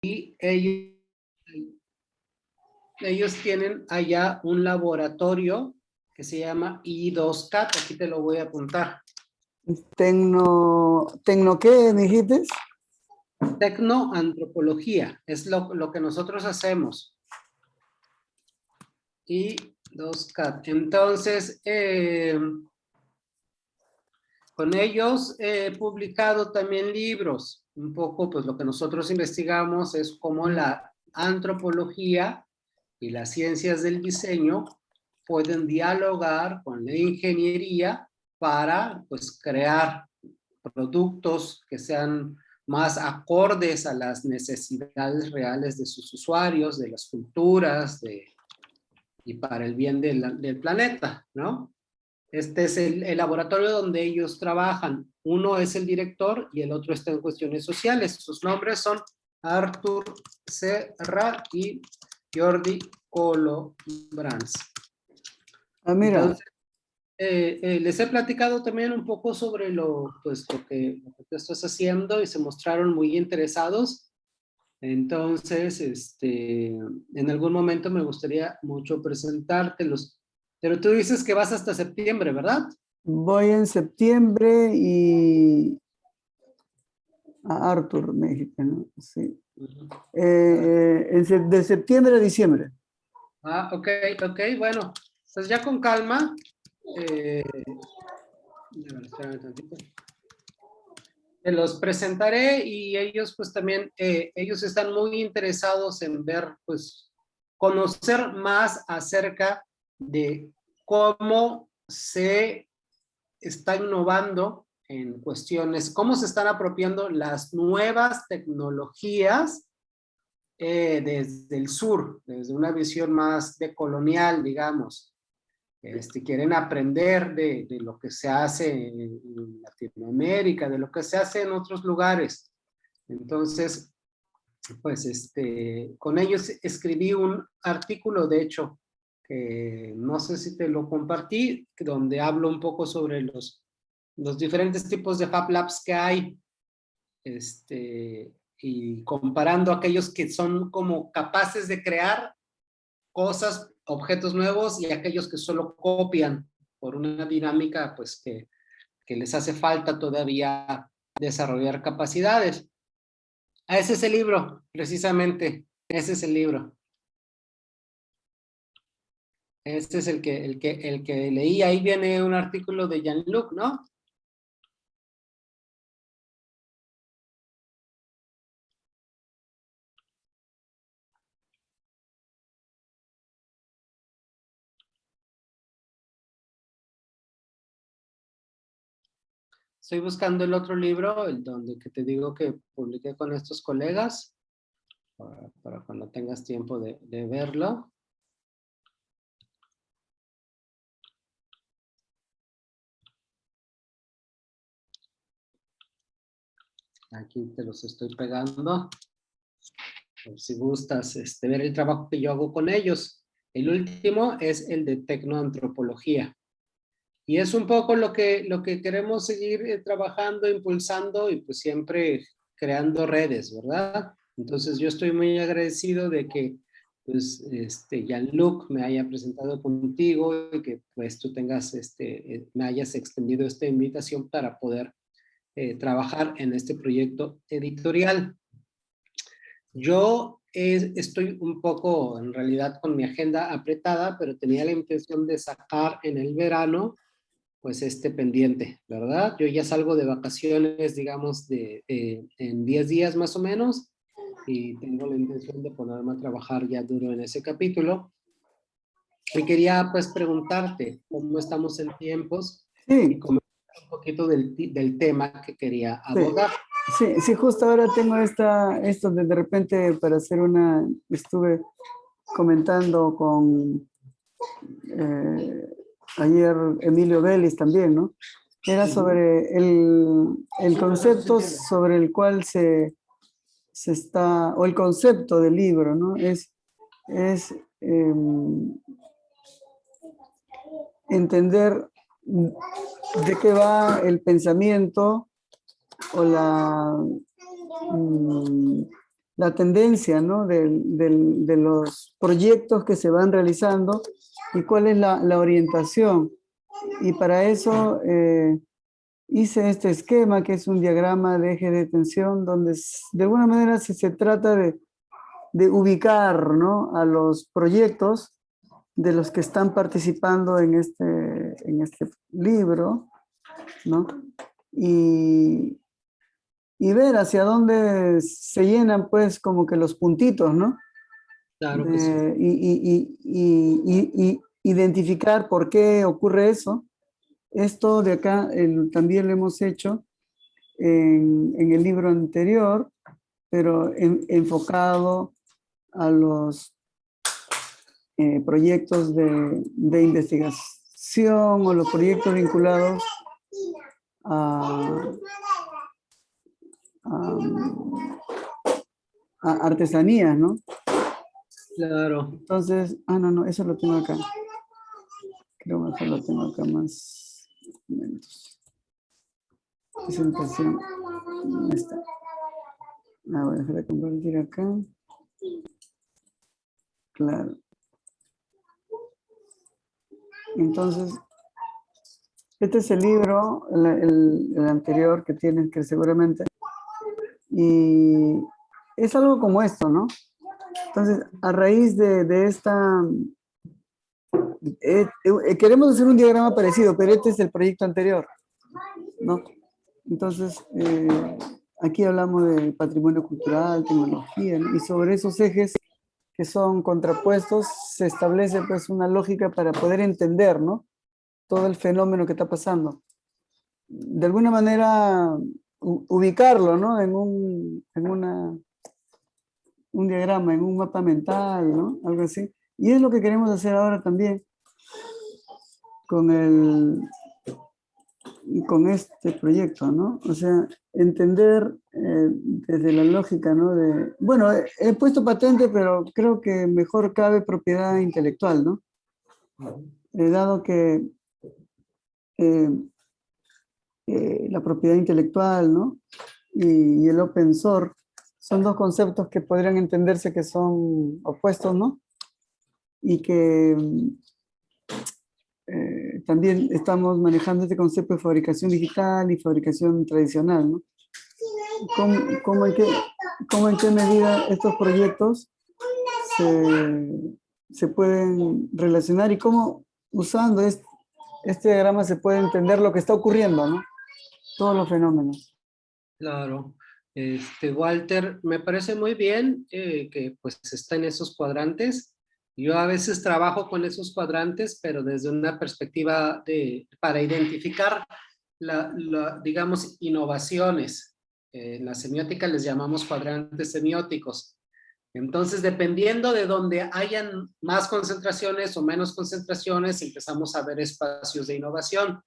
y ellos tienen allá un laboratorio que se llama I2CAT, aquí te lo voy a apuntar. ¿Tecno qué dijiste? Tecnoantropología, es lo que nosotros hacemos. I2CAT. Entonces, con ellos he publicado también libros. Un poco, pues lo que nosotros investigamos es cómo la antropología y las ciencias del diseño pueden dialogar con la ingeniería para, pues, crear productos que sean más acordes a las necesidades reales de sus usuarios, de las culturas, y para el bien del planeta, ¿no? Este es el laboratorio donde ellos trabajan. Uno es el director y el otro está en cuestiones sociales. Sus nombres son Artur Serra y Jordi Colobrans. Ah, mira. Entonces, les he platicado también un poco sobre lo que tú estás haciendo y se mostraron muy interesados. Entonces, en algún momento me gustaría mucho presentártelos. Pero tú dices que vas hasta septiembre, ¿verdad? Voy en septiembre y a Arthur, México, ¿no? Sí. De septiembre a diciembre. Ah, ok, bueno. Pues ya con calma. Espérame tantito. Te los presentaré y ellos pues también, ellos están muy interesados en ver, pues, conocer más acerca de cómo se está innovando en cuestiones, cómo se están apropiando las nuevas tecnologías desde el sur, desde una visión más decolonial, digamos. Quieren aprender de lo que se hace en Latinoamérica, de lo que se hace en otros lugares. Entonces, pues con ellos escribí un artículo, de hecho, que no sé si te lo compartí, donde hablo un poco sobre los diferentes tipos de Fab Labs que hay, y comparando aquellos que son como capaces de crear cosas, objetos nuevos, y aquellos que solo copian por una dinámica pues que les hace falta todavía desarrollar capacidades. Ese es el libro, precisamente, ese es el libro. Este es el que leí. Ahí viene un artículo de Jean-Luc, ¿no? Estoy buscando el otro libro, el donde que te digo que publiqué con estos colegas, para cuando tengas tiempo de verlo. Aquí te los estoy pegando. Por si gustas ver el trabajo que yo hago con ellos. El último es el de tecnoantropología. Y es un poco lo que queremos seguir trabajando, impulsando y pues siempre creando redes, ¿verdad? Entonces yo estoy muy agradecido de que pues Jean-Luc me haya presentado contigo y que pues tú tengas me hayas extendido esta invitación para poder trabajar en este proyecto editorial. Yo estoy un poco en realidad con mi agenda apretada, pero tenía la intención de sacar en el verano pues pendiente, ¿verdad? Yo ya salgo de vacaciones, digamos, en 10 días más o menos, y tengo la intención de ponerme a trabajar ya duro en ese capítulo. Y quería pues preguntarte cómo estamos en tiempos y Sí, comentar un poquito del tema que quería abordar. sí, justo ahora tengo esto de repente para hacer estuve comentando con ayer Emilio Vélez también, ¿no? Era sobre el concepto sobre el cual se está, o el concepto del libro, ¿no? Es entender de qué va el pensamiento o la tendencia, ¿no? De los proyectos que se van realizando y cuál es la orientación. Y para eso hice este esquema, que es un diagrama de eje de tensión, donde de alguna manera se trata de ubicar, ¿no? A los proyectos de los que están participando en este libro, ¿no? Y ver hacia dónde se llenan, pues, como que los puntitos, ¿no? Claro que sí. Y identificar por qué ocurre eso. Esto de acá también lo hemos hecho en el libro anterior, pero enfocado a los proyectos de investigación o los proyectos vinculados a, a, a artesanías, ¿no? Claro. Entonces, no, eso lo tengo acá. Creo mejor lo tengo acá más documentos. Presentación. ¿Dónde está? Voy a dejar de compartir acá. Claro. Entonces, este es el libro, el anterior que tienen, que seguramente. Y es algo como esto, ¿no? Entonces, a raíz de esta... queremos hacer un diagrama parecido, pero este es el proyecto anterior, ¿no? Entonces, aquí hablamos de patrimonio cultural, tecnología, ¿no? Y sobre esos ejes que son contrapuestos, se establece pues una lógica para poder entender, ¿no? Todo el fenómeno que está pasando. De alguna manera, ubicarlo, ¿no? Un diagrama, en un mapa mental, ¿no? Algo así. Y es lo que queremos hacer ahora también con este proyecto, ¿no? O sea, entender desde la lógica, ¿no? Bueno, he puesto patente, pero creo que mejor cabe propiedad intelectual, ¿no? Dado que la propiedad intelectual, ¿no? Y el open source son dos conceptos que podrían entenderse que son opuestos, ¿no? Y que también estamos manejando este concepto de fabricación digital y fabricación tradicional, ¿no? ¿Cómo en qué medida estos proyectos se pueden relacionar y cómo usando este diagrama se puede entender lo que está ocurriendo, ¿no? Todos los fenómenos. Claro. Walter, me parece muy bien que pues está en esos cuadrantes. Yo a veces trabajo con esos cuadrantes, pero desde una perspectiva para identificar, digamos, innovaciones. En la semiótica les llamamos cuadrantes semióticos. Entonces, dependiendo de donde hayan más concentraciones o menos concentraciones, empezamos a ver espacios de innovación.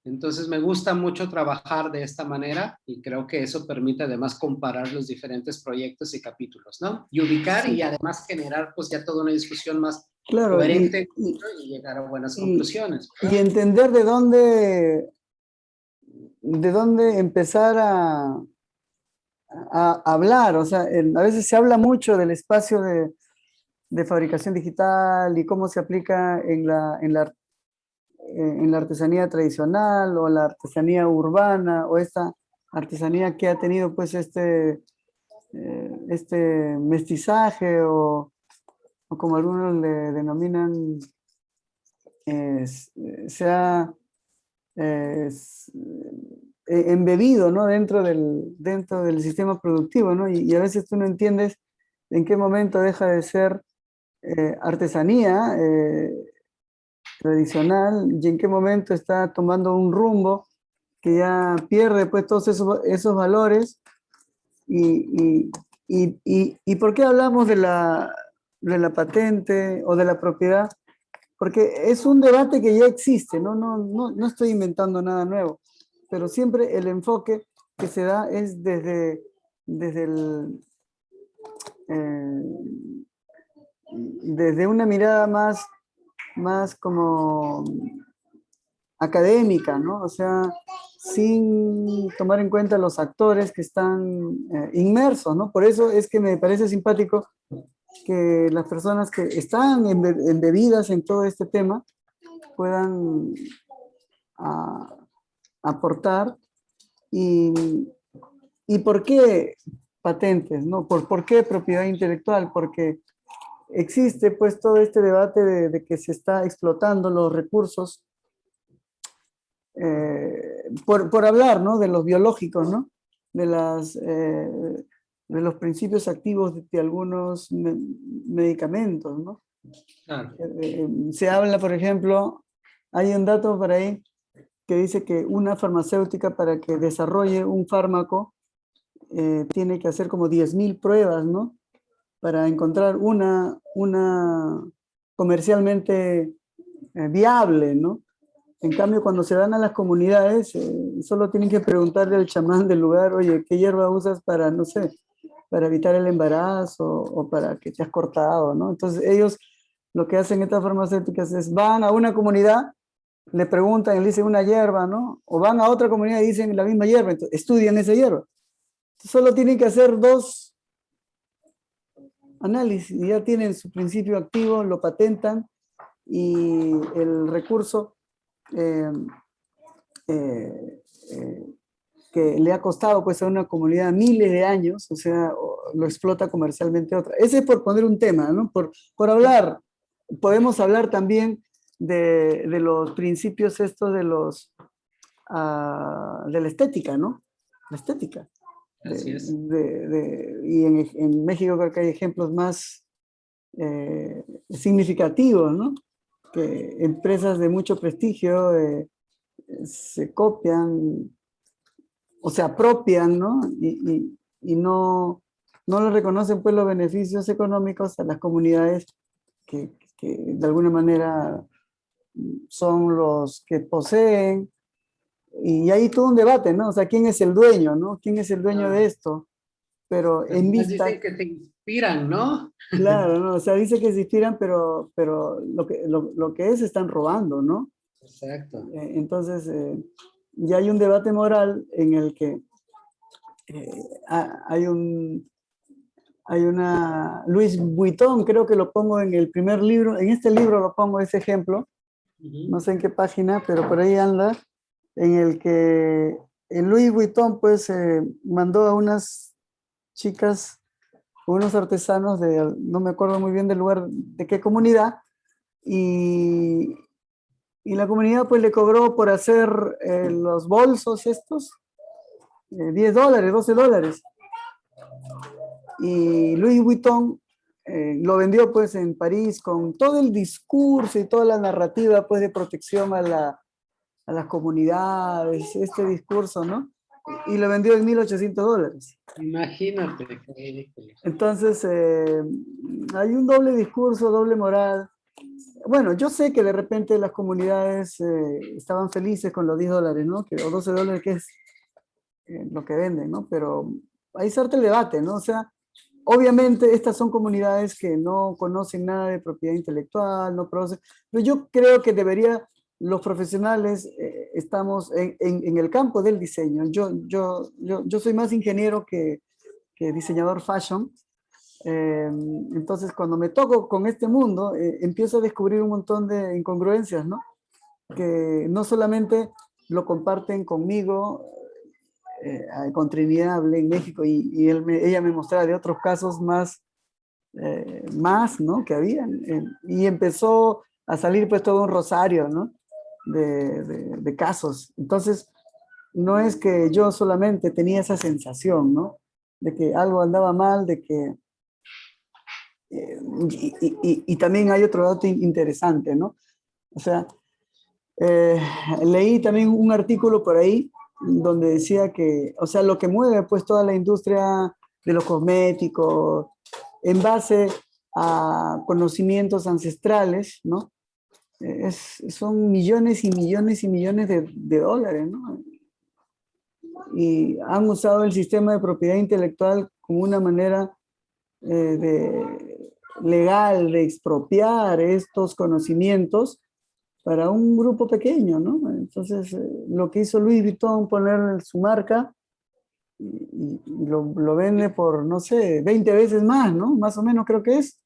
Entonces me gusta mucho trabajar de esta manera y creo que eso permite además comparar los diferentes proyectos y capítulos, ¿no? Y ubicar y además generar pues ya toda una discusión más claro, coherente y llegar a buenas conclusiones. Y entender de dónde empezar a hablar. O sea, a veces se habla mucho del espacio de fabricación digital y cómo se aplica en la artesanía tradicional o la artesanía urbana o esta artesanía que ha tenido pues este mestizaje o como algunos le denominan, se ha embebido, ¿no? dentro del sistema productivo, ¿no? Y a veces tú no entiendes en qué momento deja de ser artesanía tradicional y en qué momento está tomando un rumbo que ya pierde pues todos esos valores y ¿por qué hablamos de la patente o de la propiedad? Porque es un debate que ya existe, no estoy inventando nada nuevo, pero siempre el enfoque que se da es eh, desde una mirada más como académica, ¿no? O sea, sin tomar en cuenta los actores que están inmersos, ¿no? Por eso es que me parece simpático que las personas que están embebidas en todo este tema puedan aportar. ¿Y por qué patentes, no? ¿Por qué propiedad intelectual? Porque existe pues todo este debate de que se está explotando los recursos por hablar, ¿no? De los biológicos, ¿no? De los principios activos de algunos medicamentos, ¿no? Claro. Se habla, por ejemplo, hay un dato por ahí que dice que una farmacéutica para que desarrolle un fármaco tiene que hacer como 10.000 pruebas, ¿no? Para encontrar una comercialmente viable, ¿no? En cambio, cuando se dan a las comunidades, solo tienen que preguntarle al chamán del lugar, oye, ¿qué hierba usas para, no sé, para evitar el embarazo o para que te has cortado, ¿no? Entonces ellos lo que hacen estas farmacéuticas es van a una comunidad, le preguntan y le dicen una hierba, ¿no? O van a otra comunidad y dicen la misma hierba, entonces estudian esa hierba. Solo tienen que hacer 2 análisis y ya tienen su principio activo, lo patentan y el recurso eh, eh, que le ha costado pues a una comunidad miles de años, o sea, lo explota comercialmente otra. Ese es por poner un tema, ¿no? Por hablar, podemos hablar también de los principios estos de la estética, ¿no? La estética. Así es. Y en México creo que hay ejemplos más significativos, ¿no? Que empresas de mucho prestigio se copian o se apropian, ¿no? Y no le reconocen pues los beneficios económicos a las comunidades que de alguna manera son los que poseen. Y hay todo un debate, ¿no? O sea, ¿quién es el dueño, no? ¿Quién es el dueño de esto? Pero en Además vista, dicen que te inspiran, ¿no? claro, ¿no? O sea, dice que se inspiran, pero lo que es están robando, ¿no? Exacto. Entonces, ya hay un debate moral en el que hay una, Louis Vuitton, creo que lo pongo en el primer libro, en este libro lo pongo ese ejemplo, no sé en qué página, pero por ahí anda, en el que Louis Vuitton pues mandó a unas chicas, unos artesanos no me acuerdo muy bien del lugar, de qué comunidad, y, y la comunidad pues le cobró por hacer los bolsos estos, $10, $12. Y Louis Vuitton lo vendió pues en París con todo el discurso y toda la narrativa pues de protección a las comunidades, este discurso, ¿no? Y lo vendió en $1.800. Imagínate, qué ridículo. Entonces, hay un doble discurso, doble moral. Bueno, yo sé que de repente las comunidades estaban felices con los $10, ¿no? O $12, que es lo que venden, ¿no? Pero ahí salta el debate, ¿no? O sea, obviamente estas son comunidades que no conocen nada de propiedad intelectual, no producen, pero yo creo que los profesionales estamos en el campo del diseño. Yo soy más ingeniero que diseñador fashion. Entonces, cuando me toco con este mundo, empiezo a descubrir un montón de incongruencias, ¿no? Que no solamente lo comparten conmigo, con Trinidad hablé en México y ella me mostraba de otros casos más, ¿no? Que habían. Y empezó a salir pues todo un rosario, ¿no? De casos. Entonces, no es que yo solamente tenía esa sensación, ¿no? De que algo andaba mal, de que... y también hay otro dato interesante, ¿no? O sea, leí también un artículo por ahí donde decía que, o sea, lo que mueve pues toda la industria de los cosméticos en base a conocimientos ancestrales, ¿no? Son millones y millones y millones de dólares, ¿no? Y han usado el sistema de propiedad intelectual como una manera legal de expropiar estos conocimientos para un grupo pequeño, ¿no? Entonces, lo que hizo Louis Vuitton, poner su marca y lo vende por, no sé, 20 veces más, ¿no? Más o menos creo que es.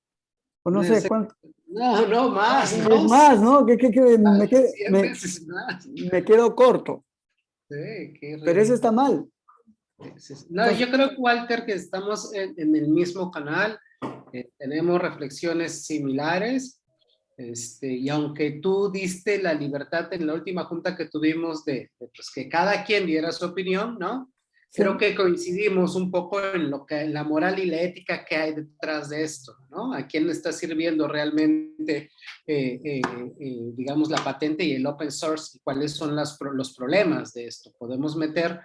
O no sé cuánto. No, no, más, Es no, más, ¿no? Que cien veces más. me quedo corto. Sí, qué Pero eso está ridículo. mal. No, Entonces, yo creo, Walter, que estamos en el mismo canal, tenemos reflexiones similares, y aunque tú diste la libertad en la última junta que tuvimos pues, que cada quien diera su opinión, ¿no? sí. Creo que coincidimos un poco en lo que, en la moral y la ética que hay detrás de esto, ¿no? ¿A quién le está sirviendo realmente, digamos, la patente y el open source? ¿Y cuáles son los problemas de esto? Podemos meter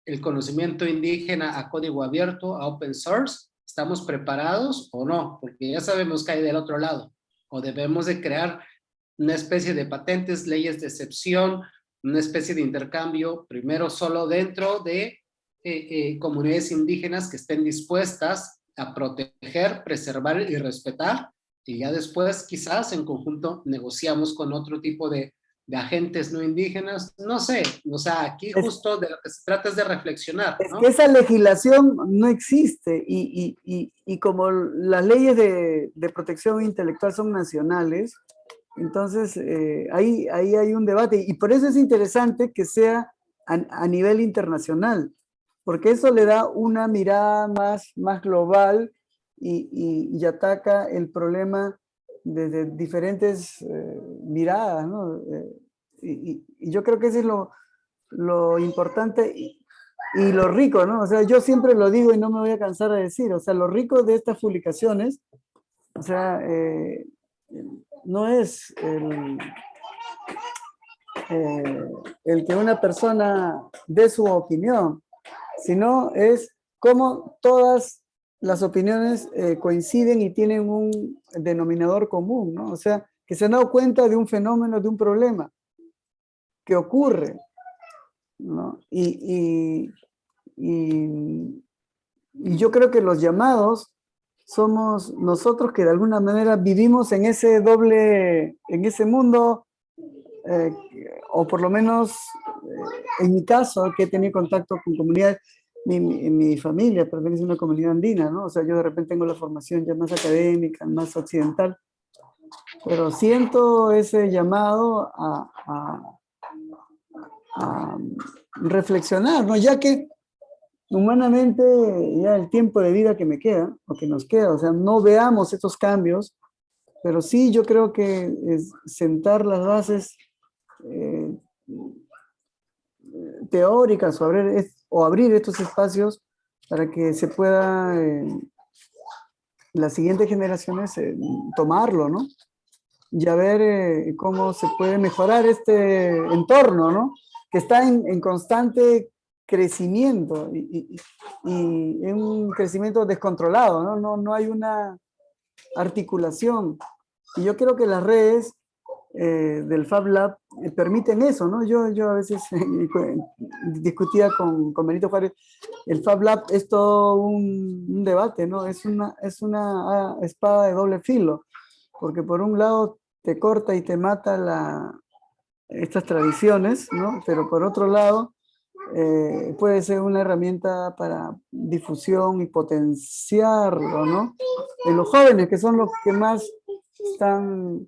el conocimiento indígena a código abierto, a open source. ¿Estamos preparados o no? Porque ya sabemos que hay del otro lado. O debemos de crear una especie de patentes, leyes de excepción, una especie de intercambio, primero solo dentro de comunidades indígenas que estén dispuestas a proteger, preservar y respetar, y ya después quizás en conjunto negociamos con otro tipo de agentes no indígenas, no sé, o sea, aquí Es, justo de lo que se trata es de reflexionar, es que ¿no? esa legislación no existe y como las leyes de protección intelectual son nacionales, entonces ahí hay un debate y por eso es interesante que sea a nivel internacional, porque eso le da una mirada más global y ataca el problema desde diferentes miradas, ¿no? Y yo creo que eso es lo importante y lo rico, ¿no? O sea, yo siempre lo digo y no me voy a cansar de decir, o sea, lo rico de estas publicaciones, o sea, no es el que una persona dé su opinión, sino es cómo todas las opiniones coinciden y tienen un denominador común, ¿no? O sea, que se han dado cuenta de un fenómeno, de un problema que ocurre, ¿no? Y yo creo que los llamados somos nosotros que de alguna manera vivimos en ese en ese mundo, eh, o por lo menos en mi caso, que he tenido contacto con comunidades, mi familia pertenece a una comunidad andina, ¿no? O sea, yo de repente tengo la formación ya más académica, más occidental, pero siento ese llamado a reflexionar, ¿no? Ya que humanamente ya el tiempo de vida que me queda, o que nos queda, o sea, no veamos estos cambios, pero sí yo creo que es sentar las bases eh, teóricas o abrir estos espacios para que se pueda las siguientes generaciones tomarlo, ¿no? Y a ver cómo se puede mejorar este entorno, ¿no? Que está en constante crecimiento y en un crecimiento descontrolado, ¿no? No hay una articulación. Y yo creo que las redes del Fab Lab permiten eso, ¿no? Yo a veces discutía con Benito Juárez, el Fab Lab es todo un debate, ¿no? Es una espada de doble filo, porque por un lado te corta y te mata estas tradiciones, ¿no? Pero por otro lado puede ser una herramienta para difusión y potenciarlo, ¿no? En los jóvenes, que son los que más están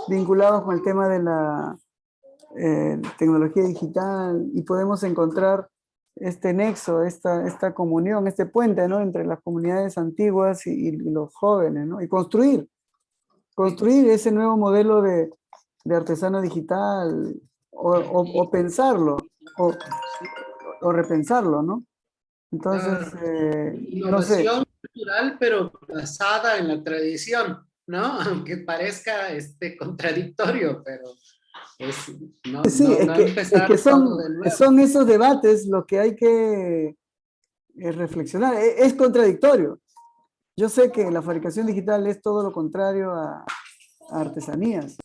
vinculados con el tema de la tecnología digital y podemos encontrar este nexo, esta comunión, este puente, ¿no? Entre las comunidades antiguas y los jóvenes, ¿no? Y construir ese nuevo modelo de artesano digital o pensarlo o, o repensarlo, ¿no? Entonces, no sé, Innovación cultural, pero basada en la tradición, ¿no? Aunque parezca contradictorio, pero es sí, no es empezar que todo de nuevo. son esos debates lo que hay que reflexionar. Es contradictorio. Yo sé que la fabricación digital es todo lo contrario a artesanías,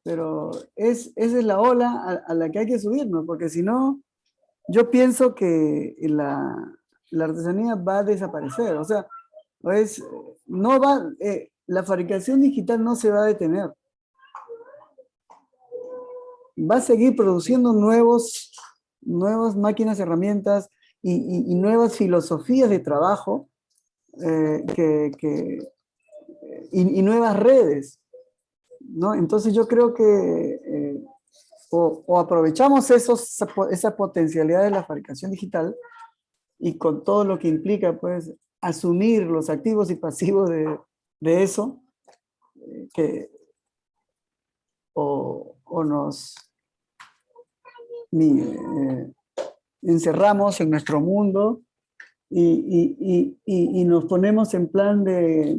pero esa es la ola a la que hay que subirnos, porque si no, yo pienso que la artesanía va a desaparecer. O sea, pues, la fabricación digital no se va a detener. va a seguir produciendo nuevas máquinas, herramientas y nuevas filosofías de trabajo y nuevas redes, ¿no? Entonces yo creo que o aprovechamos esa potencialidad de la fabricación digital y con todo lo que implica, pues, asumir los activos y pasivos de eso, que, o nos encerramos en nuestro mundo y nos ponemos en plan de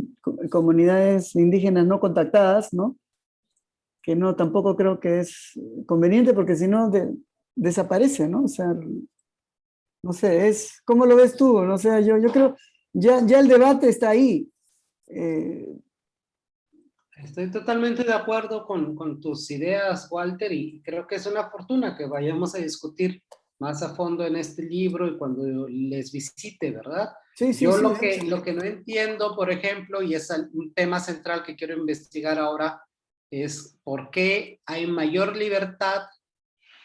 comunidades indígenas no contactadas, ¿no? Que no, tampoco creo que es conveniente porque si no desaparece, ¿no? O sea, no sé, ¿cómo lo ves tú? No sé, yo creo, ya el debate está ahí. Estoy totalmente de acuerdo con tus ideas, Walter, y creo que es una fortuna que vayamos a discutir más a fondo en este libro y cuando les visite, ¿verdad? Sí, sí, Yo sí. lo que no entiendo, por ejemplo, y es un tema central que quiero investigar ahora, es por qué hay mayor libertad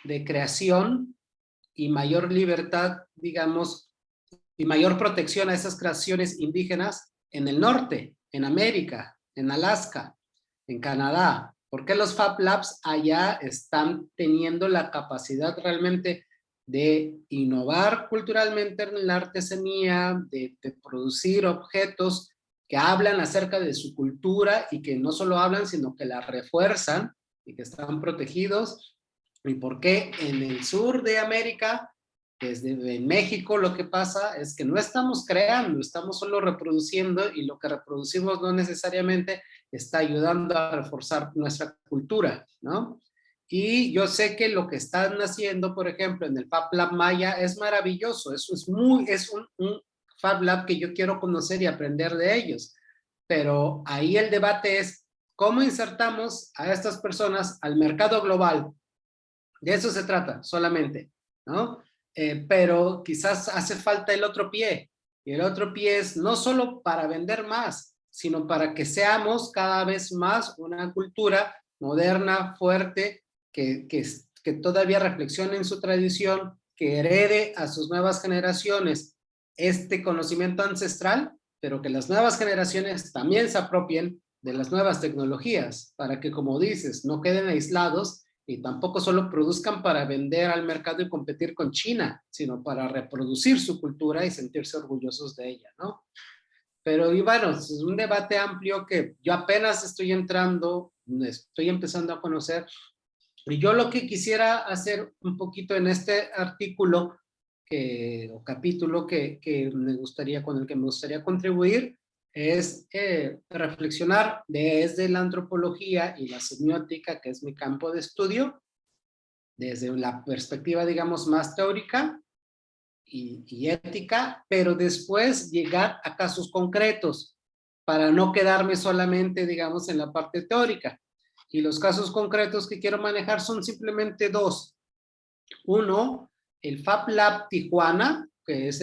de creación y mayor libertad, digamos, y mayor protección a esas creaciones indígenas en el norte, en América, en Alaska, en Canadá. ¿Por qué los Fab Labs allá están teniendo la capacidad realmente de innovar culturalmente en la artesanía, de producir objetos que hablan acerca de su cultura y que no solo hablan, sino que la refuerzan y que están protegidos? ¿Y por qué en el sur de América, desde México, lo que pasa es que no estamos creando, estamos solo reproduciendo y lo que reproducimos no necesariamente está ayudando a reforzar nuestra cultura, ¿no? Y yo sé que lo que están haciendo, por ejemplo, en el Fab Lab Maya es maravilloso, es un Fab Lab que yo quiero conocer y aprender de ellos, pero ahí el debate es cómo insertamos a estas personas al mercado global. De eso se trata solamente, ¿no? Pero quizás hace falta el otro pie, y el otro pie es no solo para vender más, sino para que seamos cada vez más una cultura moderna, fuerte, que todavía reflexione en su tradición, que herede a sus nuevas generaciones este conocimiento ancestral, pero que las nuevas generaciones también se apropien de las nuevas tecnologías, para que, como dices, no queden aislados y tampoco solo produzcan para vender al mercado y competir con China, sino para reproducir su cultura y sentirse orgullosos de ella, ¿no? Pero, y bueno, es un debate amplio que yo apenas estoy entrando, estoy empezando a conocer, y yo lo que quisiera hacer un poquito en este artículo o capítulo me gustaría, con el que me gustaría contribuir, es reflexionar desde la antropología y la semiótica, que es mi campo de estudio, desde la perspectiva, digamos, más teórica y ética, pero después llegar a casos concretos para no quedarme solamente, digamos, en la parte teórica. Y los casos concretos que quiero manejar son simplemente dos. Uno, el Fab Lab Tijuana, que es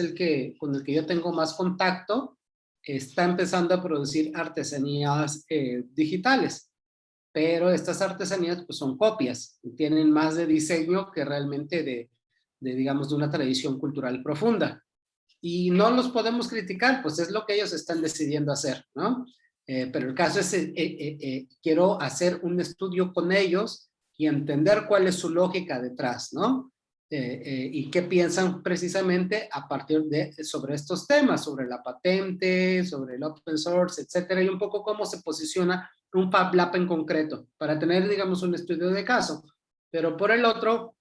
con el que yo tengo más contacto, está empezando a producir artesanías digitales, pero estas artesanías pues son copias, tienen más de diseño que realmente digamos, de una tradición cultural profunda. Y no los podemos criticar, pues es lo que ellos están decidiendo hacer, ¿no? Pero el caso es, quiero hacer un estudio con ellos y entender cuál es su lógica detrás, ¿no? Y qué piensan precisamente a partir sobre estos temas, sobre la patente, sobre el open source, etcétera, y un poco cómo se posiciona un Fab Lab en concreto, para tener, digamos, un estudio de caso. Pero por el otro,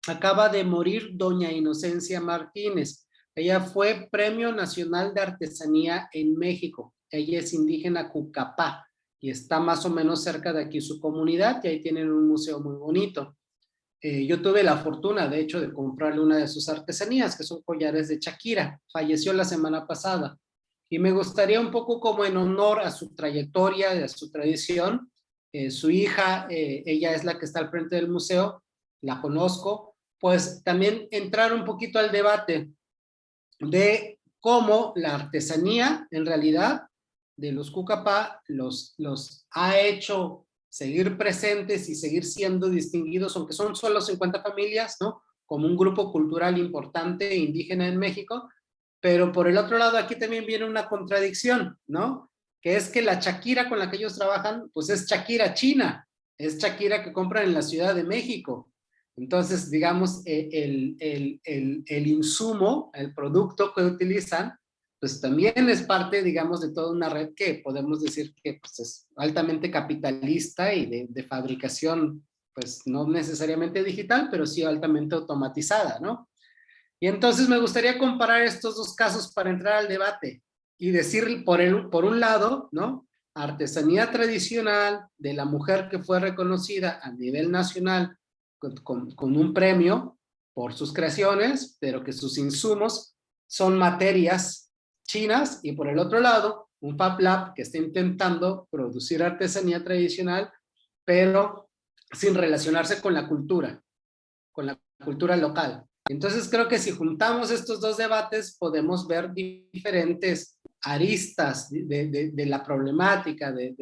acaba de morir doña Inocencia Martínez. Ella fue Premio Nacional de Artesanía en México. Ella es indígena Cucapá y está más o menos cerca de aquí su comunidad, y ahí tienen un museo muy bonito. Yo tuve la fortuna, de hecho, de comprarle una de sus artesanías, que son collares de Shakira. Falleció la semana pasada. Y me gustaría un poco, como en honor a su trayectoria, a su tradición, su hija, ella es la que está al frente del museo, la conozco, pues también entrar un poquito al debate de cómo la artesanía, en realidad, de los Cucapá, los ha hecho seguir presentes y seguir siendo distinguidos, aunque son solo 50 familias, ¿no? Como un grupo cultural importante indígena en México, pero por el otro lado aquí también viene una contradicción, ¿no? Que es que la Shakira con la que ellos trabajan, pues es Shakira china, es Shakira que compran en la Ciudad de México. Entonces, digamos, el insumo, el producto que utilizan, pues también es parte, digamos, de toda una red que podemos decir que pues, es altamente capitalista y de fabricación, pues no necesariamente digital, pero sí altamente automatizada, ¿no? Y entonces me gustaría comparar estos dos casos para entrar al debate y decir, por un lado, ¿no? Artesanía tradicional de la mujer que fue reconocida a nivel nacional con un premio por sus creaciones, pero que sus insumos son materias chinas, y por el otro lado, un Fab Lab que está intentando producir artesanía tradicional, pero sin relacionarse con la cultura local. Entonces creo que si juntamos estos dos debates podemos ver diferentes aristas de la problemática, del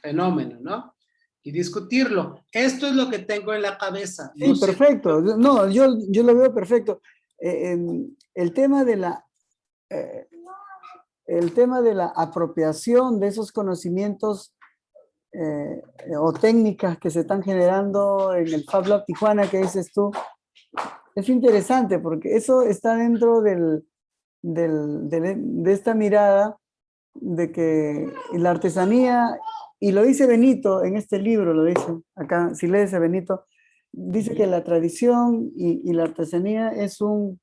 fenómeno, ¿no? Y discutirlo. Esto es lo que tengo en la cabeza. Sí, No sé. perfecto. No, yo lo veo perfecto. El tema de eh, el tema de la apropiación de esos conocimientos o técnicas que se están generando en el Fab Lab Tijuana que dices tú, es interesante porque eso está dentro de esta mirada de que la artesanía, y lo dice Benito en este libro, lo dice acá, si lees a Benito, dice que la tradición y la artesanía es un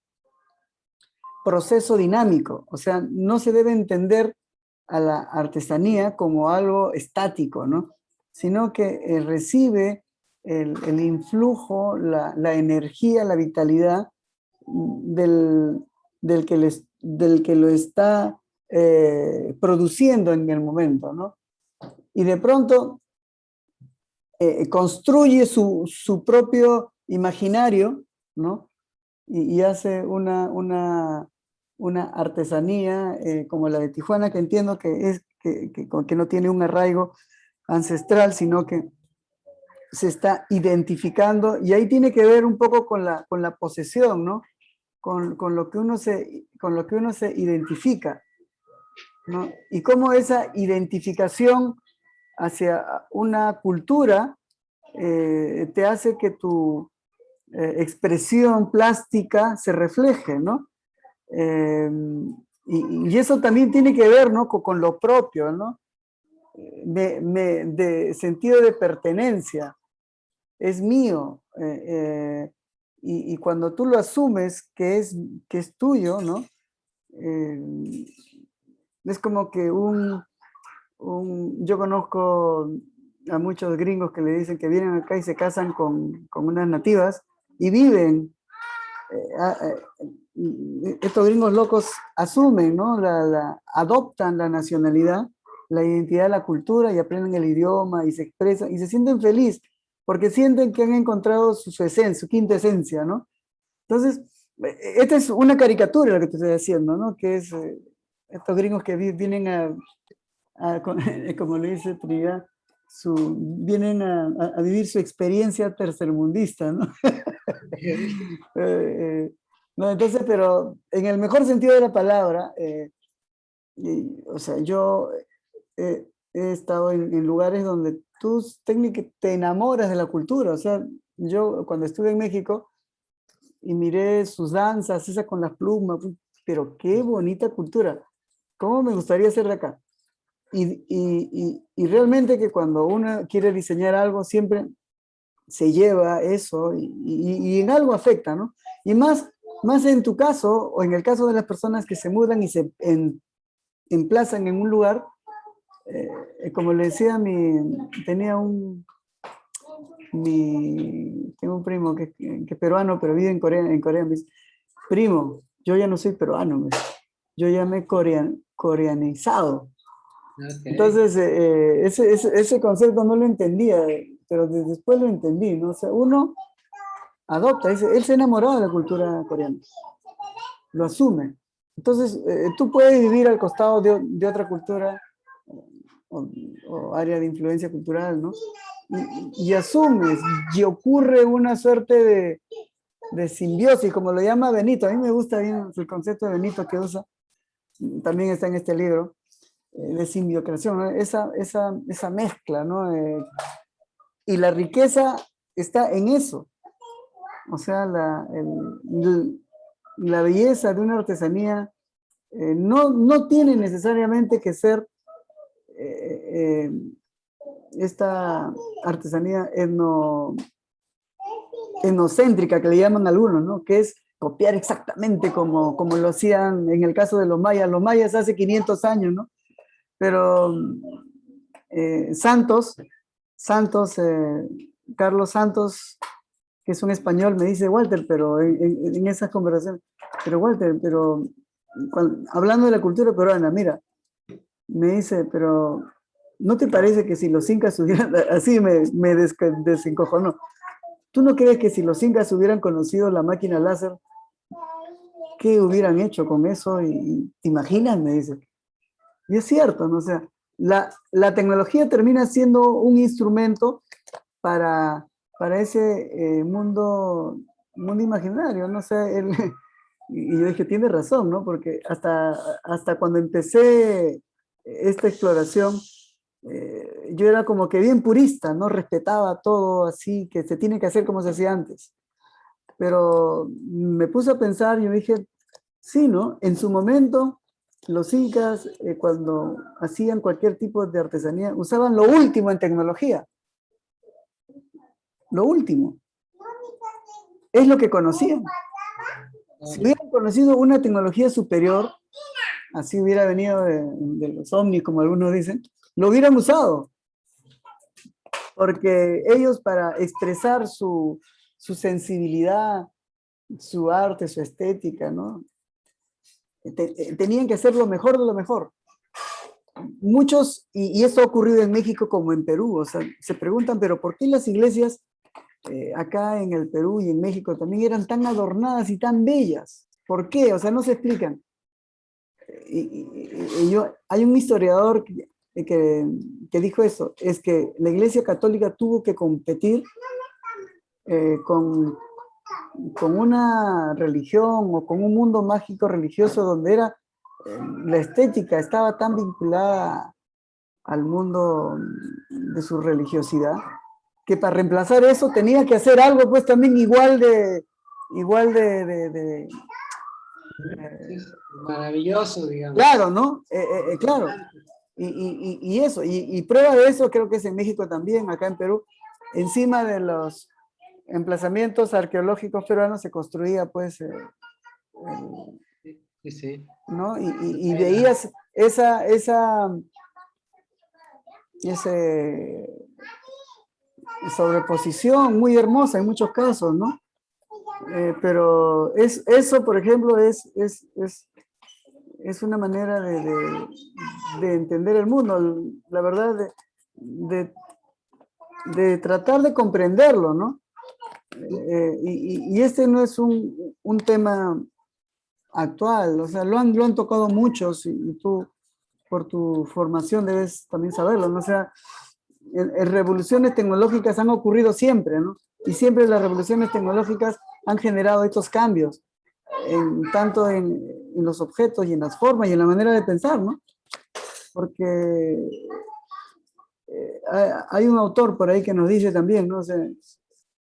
proceso dinámico, o sea, no se debe entender a la artesanía como algo estático, ¿no? Sino que recibe el influjo, la energía, la vitalidad del que lo está produciendo en el momento, ¿no? Y de pronto construye su propio imaginario, ¿no? Y hace una artesanía como la de Tijuana, que entiendo que no tiene un arraigo ancestral, sino que se está identificando, y ahí tiene que ver un poco con la posesión, ¿no? Con lo que uno se identifica, ¿no? Y cómo esa identificación hacia una cultura te hace que tu expresión plástica se refleje, ¿no? Eh, y eso también tiene que ver, ¿no? Con lo propio, ¿no? De sentido de pertenencia, es mío. Y cuando tú lo asumes que es tuyo, ¿no? Eh, es como que yo conozco a muchos gringos que le dicen que vienen acá y se casan con unas nativas y viven. Estos gringos locos asumen, ¿no? Adoptan la nacionalidad, la identidad, la cultura, y aprenden el idioma y se expresan y se sienten felices porque sienten que han encontrado su esencia, su quinta esencia, ¿no? Entonces, esta es una caricatura lo que te estoy haciendo, ¿no? Que es estos gringos que vienen como le dice Trinidad, vienen a vivir su experiencia tercermundista, ¿no? No, entonces, pero en el mejor sentido de la palabra, o sea, yo he estado en lugares donde tú técnicamente te enamoras de la cultura. O sea, yo cuando estuve en México y miré sus danzas, esa con las plumas, pero qué bonita cultura. ¿Cómo me gustaría ser de acá? Y realmente que cuando uno quiere diseñar algo, siempre se lleva eso y en algo afecta, ¿no? Y más en tu caso, o en el caso de las personas que se mudan y se emplazan en un lugar, como le decía, tengo un primo que es peruano, pero vive en Corea, me dice, primo, yo ya no soy peruano, me dice, yo ya me he coreanizado. Okay. Entonces, ese concepto no lo entendía, pero después lo entendí, ¿no? O sea, uno adopta, él se ha enamorado de la cultura coreana, lo asume. Entonces, tú puedes vivir al costado de otra cultura o área de influencia cultural, ¿no? y asumes, y ocurre una suerte de simbiosis, como lo llama Benito. A mí me gusta bien el concepto de Benito que usa, también está en este libro, de simbiocreación, ¿no? Esa mezcla, ¿no? Y la riqueza está en eso. O sea, la belleza de una artesanía no tiene necesariamente que ser esta artesanía etnocéntrica que le llaman algunos, ¿no? Que es copiar exactamente como lo hacían en el caso de los mayas. Los mayas hace 500 años, ¿no? Pero Carlos Santos, que es un español, me dice, Walter, pero en esas conversaciones, pero Walter, pero hablando de la cultura peruana, mira, me dice, pero ¿no te parece que si los incas hubieran, así me desencojonó, ¿tú no crees que si los incas hubieran conocido la máquina láser, qué hubieran hecho con eso? Y ¿te imaginas? Me dice. Y es cierto, ¿no? O sea, la tecnología termina siendo un instrumento para ese mundo imaginario, no sé, y yo dije, tiene razón, ¿no? Porque hasta cuando empecé esta exploración, yo era como que bien purista, ¿no? Respetaba todo así, que se tiene que hacer como se hacía antes. Pero me puse a pensar y yo dije, sí, ¿no? En su momento, los incas, cuando hacían cualquier tipo de artesanía, usaban lo último en tecnología. Lo último. Es lo que conocían. Si hubieran conocido una tecnología superior, así hubiera venido de los ovnis, como algunos dicen, lo hubieran usado. Porque ellos, para expresar su sensibilidad, su arte, su estética, ¿no? Tenían que hacer lo mejor de lo mejor. Muchos, y esto ha ocurrido en México como en Perú, o sea, se preguntan, pero ¿por qué las iglesias acá en el Perú y en México también eran tan adornadas y tan bellas? ¿Por qué? O sea, no se explican. Hay un historiador que dijo eso, es que la Iglesia Católica tuvo que competir con una religión o con un mundo mágico religioso donde la estética estaba tan vinculada al mundo de su religiosidad, que para reemplazar eso tenía que hacer algo pues también igual de maravilloso, digamos. claro, ¿no? Claro. Y eso, y prueba de eso creo que es en México también, acá en Perú, encima de los emplazamientos arqueológicos peruanos se construía pues, Sí, sí. ¿no? Y veías esa sobreposición muy hermosa en muchos casos, ¿no? Pero eso, por ejemplo, es una manera de entender el mundo, la verdad, de tratar de comprenderlo, ¿no? Y este no es un tema actual, o sea, lo han tocado muchos y tú, por tu formación, debes también saberlo, ¿no? O sea, revoluciones tecnológicas han ocurrido siempre, ¿no? Y siempre las revoluciones tecnológicas han generado estos cambios, tanto en los objetos y en las formas y en la manera de pensar, ¿no? Porque hay un autor por ahí que nos dice también, ¿no? O sea,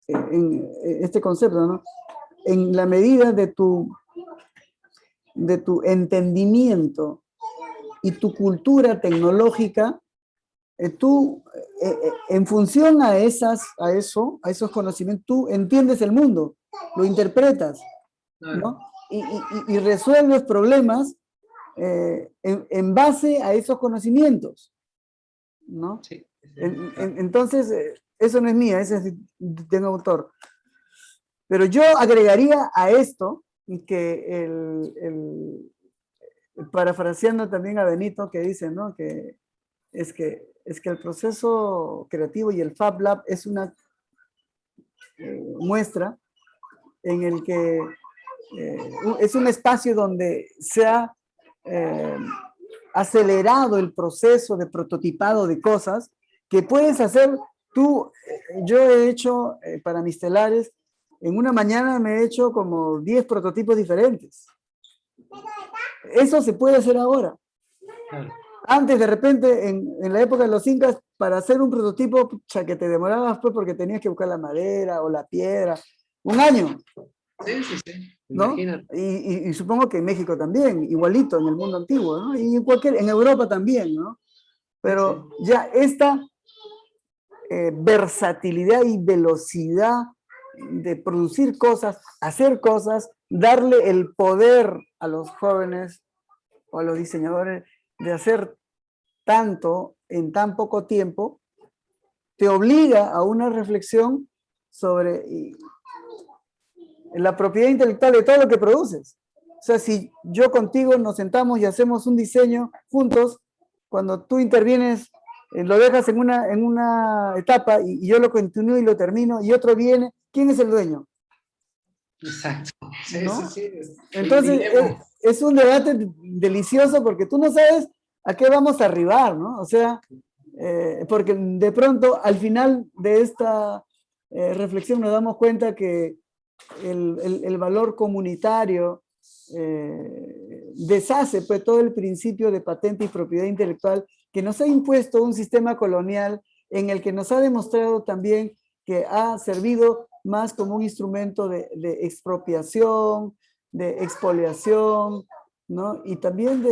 en este concepto, ¿no? En la medida de tu entendimiento y tu cultura tecnológica, tú, en función a esos conocimientos, tú entiendes el mundo, lo interpretas, ¿no? Y resuelves problemas en base a esos conocimientos, ¿no? Sí, sí. Entonces, eso no es mía, ese es de un autor. Pero yo agregaría a esto que parafraseando también a Benito, que dice, ¿no? Que es que el proceso creativo y el Fab Lab es una muestra en el que es un espacio donde se ha acelerado el proceso de prototipado de cosas que puedes hacer Yo he hecho para mis telares, en una mañana me he hecho como 10 prototipos diferentes. Eso se puede hacer ahora. Claro. Antes, de repente, en la época de los incas, para hacer un prototipo, pucha, que te demorabas pues porque tenías que buscar la madera o la piedra. Un año, Sí, sí, sí. ¿no? Imagínate. Y supongo que en México también, igualito, en el mundo antiguo, ¿no? Y en Europa también, ¿no? Pero ya esta versatilidad y velocidad de producir cosas, hacer cosas, darle el poder a los jóvenes o a los diseñadores de hacer tanto en tan poco tiempo, te obliga a una reflexión sobre la propiedad intelectual de todo lo que produces. O sea, si yo contigo nos sentamos y hacemos un diseño juntos, cuando tú intervienes, lo dejas en una etapa y yo lo continúo y lo termino y otro viene, ¿quién es el dueño? Exacto. Sí, ¿No? sí, sí. Es el Entonces, dilema. es un debate delicioso porque tú no sabes a qué vamos a arribar, ¿no? O sea, porque de pronto al final de esta reflexión nos damos cuenta que el valor comunitario deshace pues, todo el principio de patente y propiedad intelectual que nos ha impuesto un sistema colonial en el que nos ha demostrado también que ha servido más como un instrumento de expropiación, de expoliación, ¿no? Y también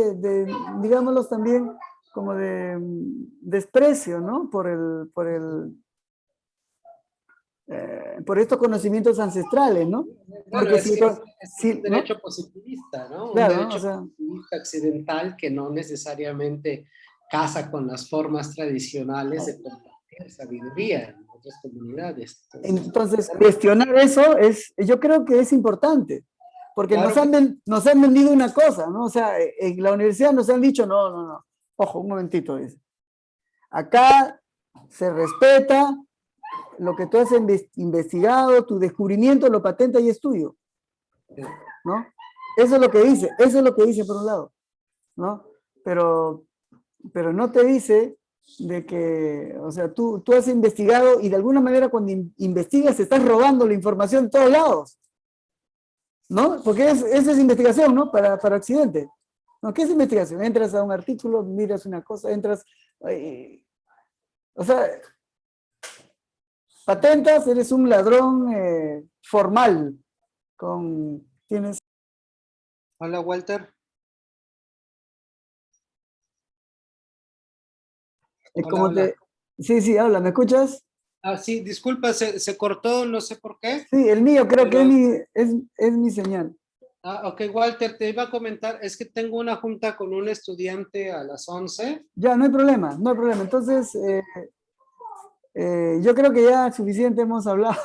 digámoslo también, como de desprecio, ¿no? Por estos conocimientos ancestrales, ¿no? Claro, Porque es un si, ¿no? derecho positivista, ¿no? Un Claro, ¿no? O derecho sea, positivista occidental que no necesariamente casa con las formas tradicionales de compartir sabiduría en otras comunidades. entonces cuestionar eso yo creo que es importante, porque Claro que nos han vendido una cosa, ¿no? O sea, en la universidad nos han dicho, no, no, no, ojo, un momentito, dice. Acá se respeta lo que tú has investigado, tu descubrimiento lo patenta y es tuyo, sí. ¿no? Eso es lo que dice por un lado, ¿no? Pero, pero no te dice de que, o sea, tú has investigado y de alguna manera cuando investigas estás robando la información de todos lados, ¿no? Porque esa es investigación, ¿no? Para Occidente. ¿No? ¿Qué es investigación? Entras a un artículo, miras una cosa, entras, o sea, patentas, eres un ladrón formal, tienes, Hola, Walter. Hola, como hola. sí, sí, habla, ¿me escuchas? Ah, sí, disculpa, se cortó, no sé por qué, Sí, el mío creo que pero, es mi señal. ok, Walter, te iba a comentar, es que tengo una junta con un estudiante a las 11. Ya, no hay problema, no hay problema. Entonces, yo creo que ya suficiente hemos hablado.